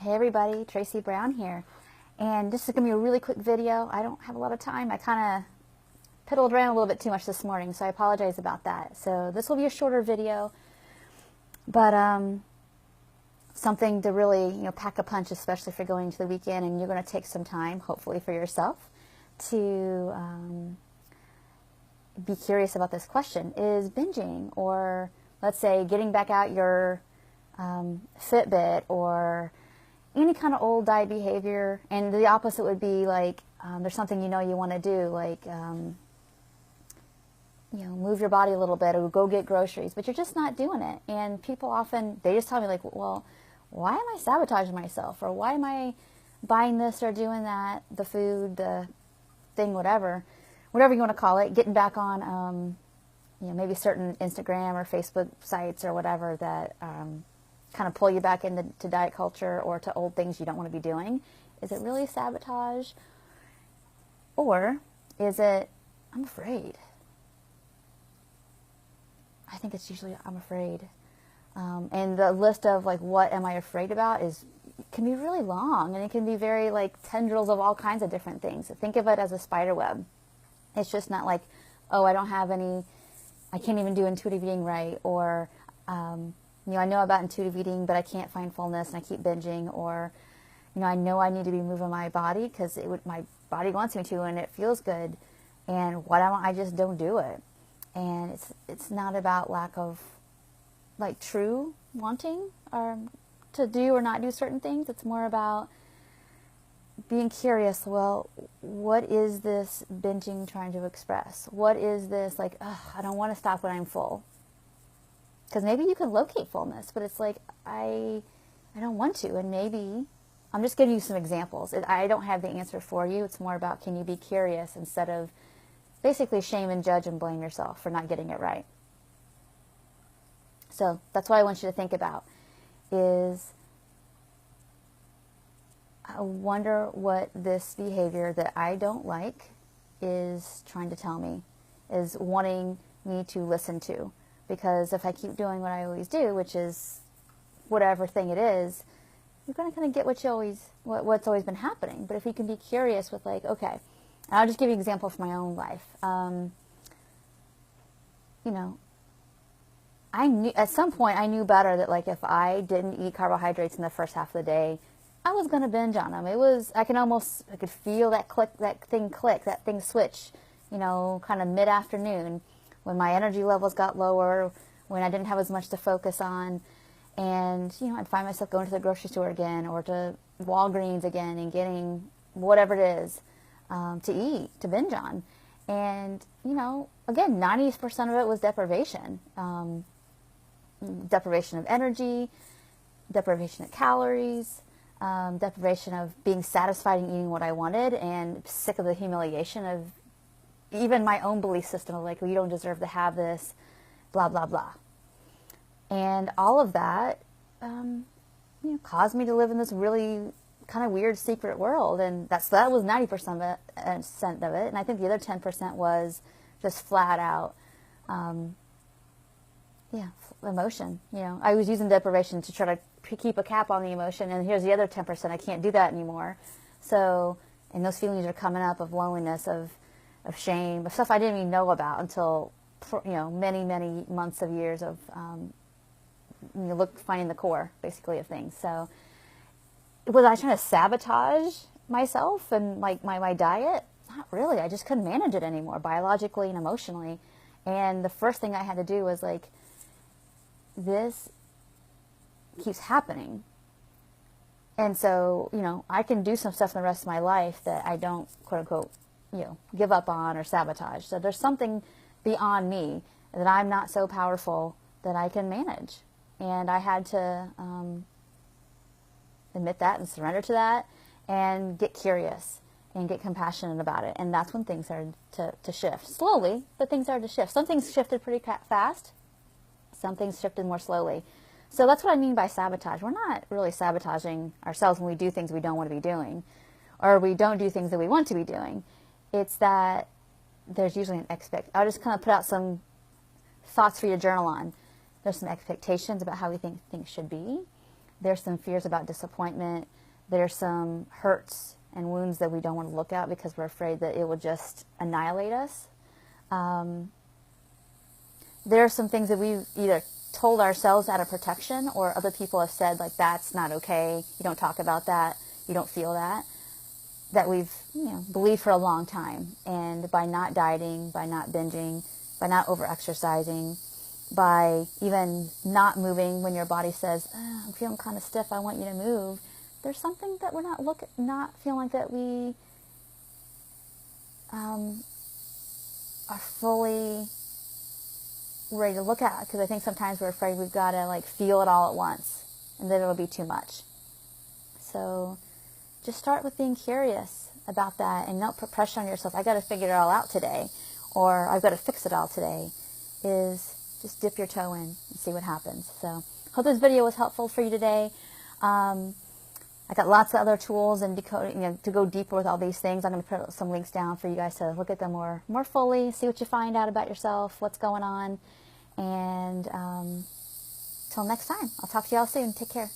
Hey everybody, Tracy Brown here. And this is going to be a really quick video. I don't have a lot of time. I kind of piddled around a little bit too much this morning, so I apologize about that. So this will be a shorter video, but something to really, pack a punch, especially if you're going into the weekend and you're going to take some time, hopefully for yourself, to be curious about this question. Is binging, or let's say getting back out your Fitbit or any kind of old diet behavior, and the opposite would be like there's something you want to do, like move your body a little bit or go get groceries, but you're just not doing it. And people often, they just tell me like, well, why am I sabotaging myself, or why am I buying this or doing that, the food, the thing, whatever you want to call it, getting back on maybe certain Instagram or Facebook sites or whatever that kind of pull you back into diet culture or to old things you don't want to be doing. Is it really sabotage? Or is it, I'm afraid? I think it's usually, I'm afraid. And the list of like, what am I afraid about can be really long, and it can be very like tendrils of all kinds of different things. So think of it as a spider web. It's just not like, oh, I can't even do intuitive eating right, or I know about intuitive eating, but I can't find fullness and I keep binging, or I know I need to be moving my body because my body wants me to and it feels good, and I just don't do it. And it's not about lack of like true wanting or to do or not do certain things. It's more about being curious. Well, what is this binging trying to express? What is this like, I don't want to stop when I'm full? Because maybe you can locate fullness, but it's like, I don't want to. And maybe, I'm just giving you some examples. I don't have the answer for you. It's more about, can you be curious instead of basically shame and judge and blame yourself for not getting it right. So that's what I want you to think about, is I wonder what this behavior that I don't like is trying to tell me, is wanting me to listen to. Because if I keep doing what I always do, which is whatever thing it is, you're going to kind of get what's always been happening. But if you can be curious with like, okay, and I'll just give you an example from my own life. I knew at some point, I knew better that like if I didn't eat carbohydrates in the first half of the day, I was going to binge on them. I could feel that thing switch, kind of mid-afternoon, when my energy levels got lower, when I didn't have as much to focus on, and I'd find myself going to the grocery store again or to Walgreens again and getting whatever it is to eat, to binge on. And again, 90% of it was deprivation. Deprivation of energy, deprivation of calories, deprivation of being satisfied in eating what I wanted, and sick of the humiliation of even my own belief system of like, well, you don't deserve to have this, blah, blah, blah. And all of that caused me to live in this really kind of weird secret world. And that was 90% of it. And I think the other 10% was just flat out, emotion. I was using deprivation to try to keep a cap on the emotion. And here's the other 10%. I can't do that anymore. So, and those feelings are coming up of loneliness, of shame, of stuff I didn't even know about until, many, many months of years of, finding the core, basically, of things. So, was I trying to sabotage myself and like my diet? Not really. I just couldn't manage it anymore, biologically and emotionally. And the first thing I had to do was like, this keeps happening. And so, I can do some stuff in the rest of my life that I don't, quote unquote, give up on or sabotage. So there's something beyond me that I'm not so powerful that I can manage. And I had to admit that and surrender to that and get curious and get compassionate about it. And that's when things started to shift. Slowly, but things started to shift. Some things shifted pretty fast. Some things shifted more slowly. So that's what I mean by sabotage. We're not really sabotaging ourselves when we do things we don't want to be doing, or we don't do things that we want to be doing. It's that there's usually I'll just kind of put out some thoughts for you to journal on. There's some expectations about how we think things should be. There's some fears about disappointment. There's some hurts and wounds that we don't want to look at because we're afraid that it will just annihilate us. There are some things that we've either told ourselves out of protection, or other people have said, like, that's not okay, you don't talk about that, you don't feel that, that we've believed for a long time. And by not dieting, by not binging, by not over-exercising, by even not moving when your body says, I'm feeling kind of stiff, I want you to move, there's something that we're not feeling like that we are fully ready to look at, because I think sometimes we're afraid we've got to like feel it all at once and then it'll be too much. So just start with being curious about that and not put pressure on yourself. I got to figure it all out today, or I've got to fix it all today. Is just dip your toe in and see what happens. So hope this video was helpful for you today. I got lots of other tools and decoding, to go deeper with all these things. I'm going to put some links down for you guys to look at them more fully, see what you find out about yourself, what's going on. And till next time, I'll talk to y'all soon. Take care.